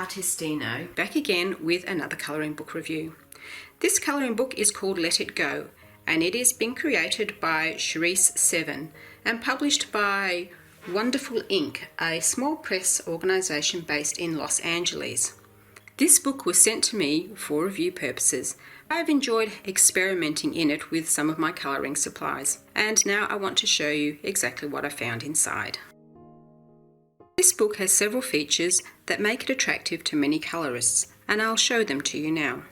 Artistino, back again with another colouring book review. This colouring book is called Let It Go, and it is being created by Charisse Seven and published by Wonderful Ink, a small press organisation based in Los Angeles. This book was sent to me for review purposes. I have enjoyed experimenting in it with some of my colouring supplies, and now I want to show you exactly what I found inside. This book has several features that make it attractive to many colourists, and I'll show them to you now.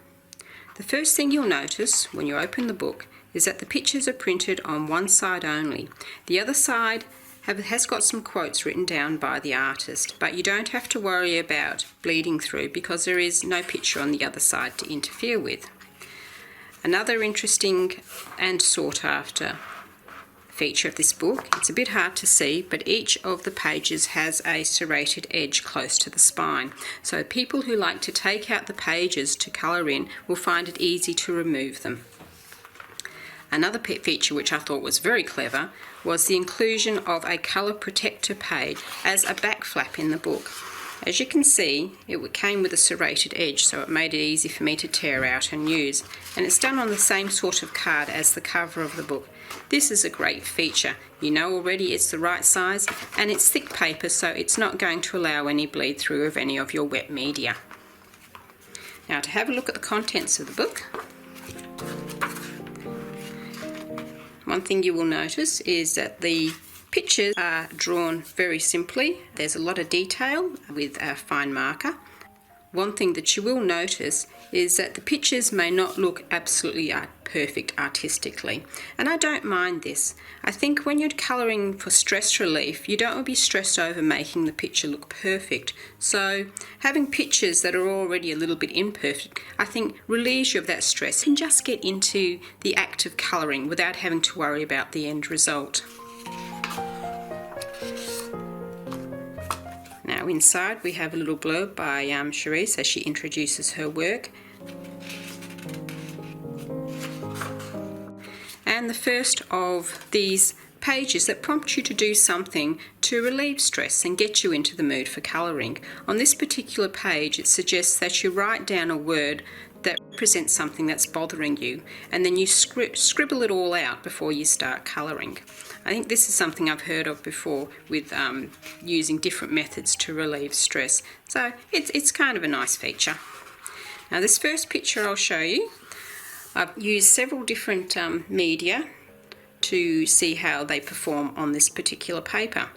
The first thing you'll notice when you open the book is that the pictures are printed on one side only. The other side has got some quotes written down by the artist, but you don't have to worry about bleeding through because there is no picture on the other side to interfere with. Another interesting and sought after feature of this book, it's a bit hard to see, but each of the pages has a serrated edge close to the spine, so people who like to take out the pages to colour in will find it easy to remove them. Another feature which I thought was very clever was the inclusion of a colour protector page as a back flap in the book. As you can see, it came with a serrated edge, so it made it easy for me to tear out and use, and it's done on the same sort of card as the cover of the book. This is a great feature. You know already it's the right size, and it's thick paper, so it's not going to allow any bleed through of any of your wet media. Now, to have a look at the contents of the book, one thing you will notice is that the pictures are drawn very simply. There's a lot of detail with a fine marker. One thing that you will notice is that the pictures may not look absolutely perfect artistically, and I don't mind this. I think when you're colouring for stress relief, you don't want to be stressed over making the picture look perfect. So having pictures that are already a little bit imperfect, I think relieves you of that stress and just get into the act of colouring without having to worry about the end result. Now inside we have a little blurb by Charisse as she introduces her work. And the first of these pages that prompt you to do something to relieve stress and get you into the mood for colouring. On this particular page it suggests that you write down a word that represents something that's bothering you, and then you scribble it all out before you start colouring. I think this is something I've heard of before with using different methods to relieve stress, so it's kind of a nice feature. Now this first picture I'll show you, I've used several different media to see how they perform on this particular paper.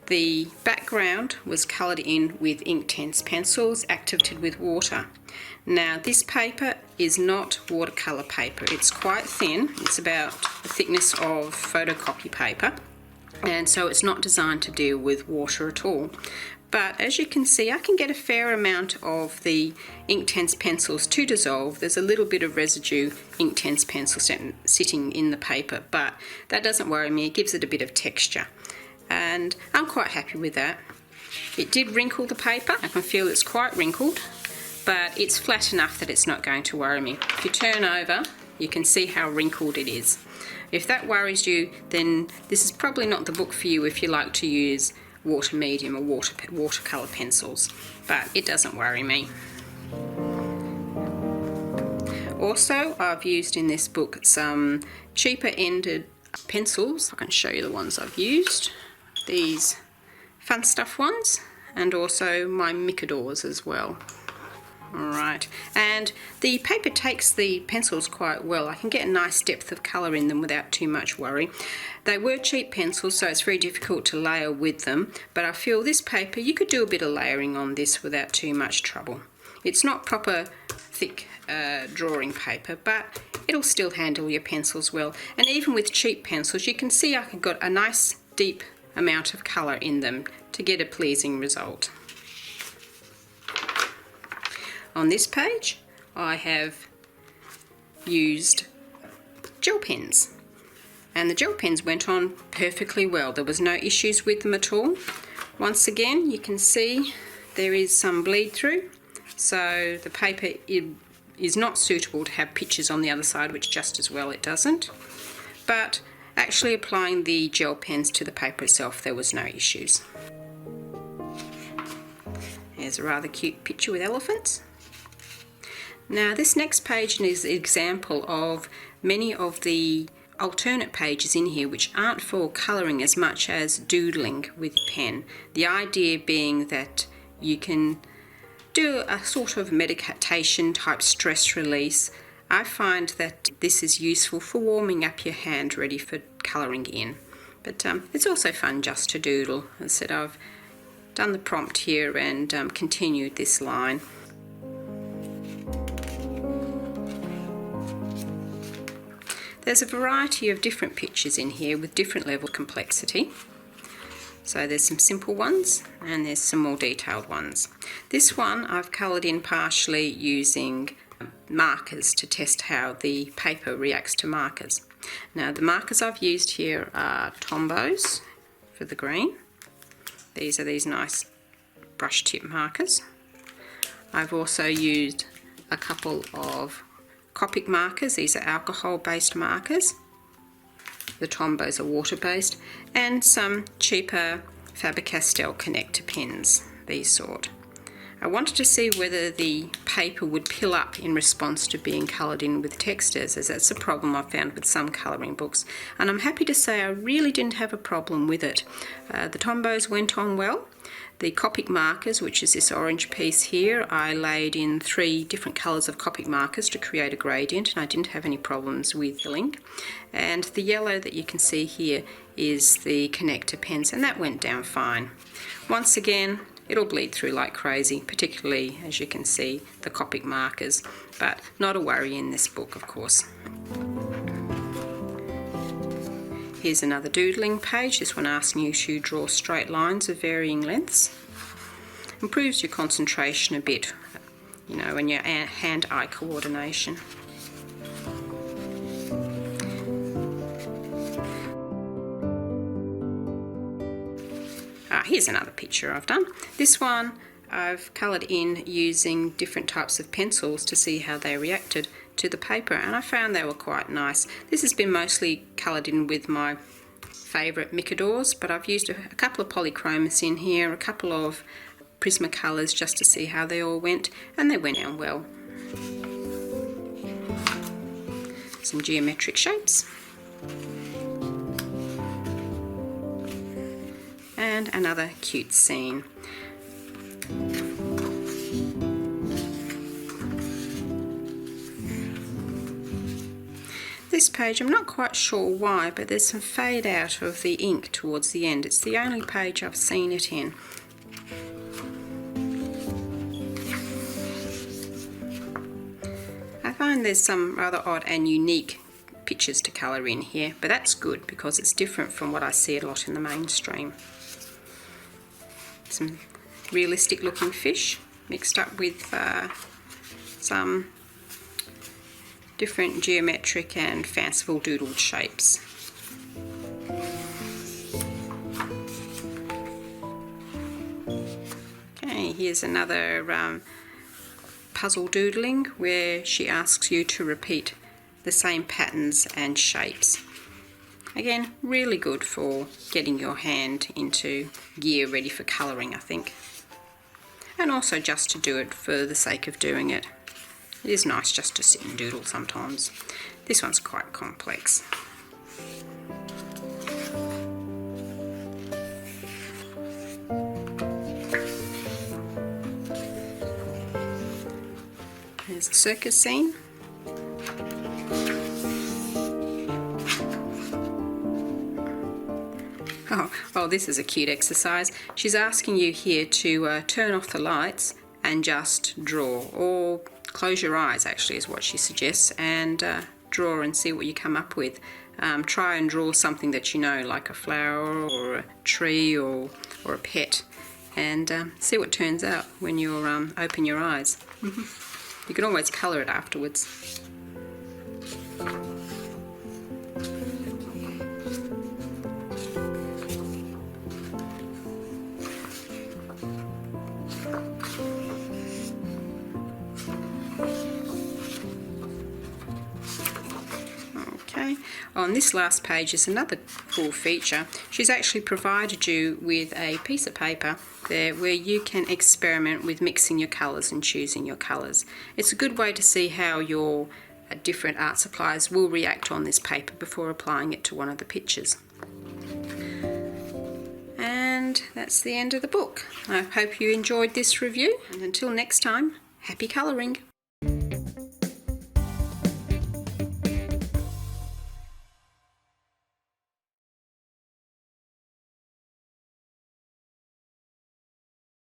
The background was coloured in with Inktense pencils activated with water. Now this paper is not watercolour paper, it's quite thin, it's about the thickness of photocopy paper, and so it's not designed to deal with water at all. But as you can see, I can get a fair amount of the Inktense pencils to dissolve. There's a little bit of residue Inktense pencil sitting in the paper, but that doesn't worry me, it gives it a bit of texture. And I'm quite happy with that. It did wrinkle the paper, I can feel it's quite wrinkled, but it's flat enough that it's not going to worry me. If you turn over, you can see how wrinkled it is. If that worries you, then this is probably not the book for you if you like to use water medium or watercolour pencils, but it doesn't worry me. Also, I've used in this book some cheaper ended pencils. I can show you the ones I've used. These Fun Stuff ones, and also my Micadors as well. Alright, and the paper takes the pencils quite well. I can get a nice depth of colour in them without too much worry. They were cheap pencils, so it's very difficult to layer with them, but I feel this paper, you could do a bit of layering on this without too much trouble. It's not proper thick drawing paper, but it'll still handle your pencils well. And even with cheap pencils, you can see I've got a nice deep amount of colour in them to get a pleasing result. On this page I have used gel pens, and the gel pens went on perfectly well. There was no issues with them at all. Once again you can see there is some bleed through, so the paper is not suitable to have pictures on the other side, which just as well it doesn't. But actually applying the gel pens to the paper itself, there was no issues. there's a rather cute picture with elephants. Now this next page is an example of many of the alternate pages in here which aren't for colouring as much as doodling with pen. The idea being that you can do a sort of meditation type stress release. I find that this is useful for warming up your hand ready for colouring in. But it's also fun just to doodle. As I said, I've done the prompt here and continued this line. There's a variety of different pictures in here with different level of complexity. So there's some simple ones and there's some more detailed ones. This one I've coloured in partially using markers to test how the paper reacts to markers. Now the markers I've used here are Tombows for the green. These are these nice brush tip markers. I've also used a couple of Copic markers. These are alcohol based markers. The Tombows are water based, and some cheaper Faber-Castell connector pens, these sort. I wanted to see whether the paper would pill up in response to being coloured in with textures, as that's a problem I've found with some colouring books, and I'm happy to say I really didn't have a problem with it. The Tombows went on well. The Copic markers, which is this orange piece here, I laid in 3 different colours of Copic markers to create a gradient, and I didn't have any problems with filling. And the yellow that you can see here is the connector pens, and that went down fine. Once again, it'll bleed through like crazy, particularly as you can see the Copic markers, but not a worry in this book, of course. Here's another doodling page. This one asking you to draw straight lines of varying lengths. Improves your concentration a bit, you know, and your hand-eye coordination. Here's another picture I've done. This one I've coloured in using different types of pencils to see how they reacted to the paper, and I found they were quite nice. This has been mostly coloured in with my favourite Micadors, but I've used a couple of polychromas in here, a couple of Prismacolors just to see how they all went, and they went down well. Some geometric shapes. And another cute scene. This page, I'm not quite sure why, but there's some fade out of the ink towards the end. It's the only page I've seen it in. I find there's some rather odd and unique pictures to colour in here, but that's good because it's different from what I see a lot in the mainstream. Some realistic looking fish mixed up with some different geometric and fanciful doodled shapes. Okay, here's another puzzle doodling where she asks you to repeat the same patterns and shapes. Again, really good for getting your hand into gear ready for colouring, I think. And also just to do it for the sake of doing it. It is nice just to sit and doodle sometimes. This one's quite complex. There's a circus scene. Oh, this is a cute exercise. She's asking you here to turn off the lights and just draw, or close your eyes actually is what she suggests, and draw and see what you come up with. Try and draw something that you know, like a flower or a tree or a pet, and see what turns out when you open your eyes. You can always colour it afterwards. Okay, on this last page is another cool feature. She's actually provided you with a piece of paper there where you can experiment with mixing your colours and choosing your colours. It's a good way to see how your different art supplies will react on this paper before applying it to one of the pictures. And that's the end of the book. I hope you enjoyed this review, and until next time, happy colouring!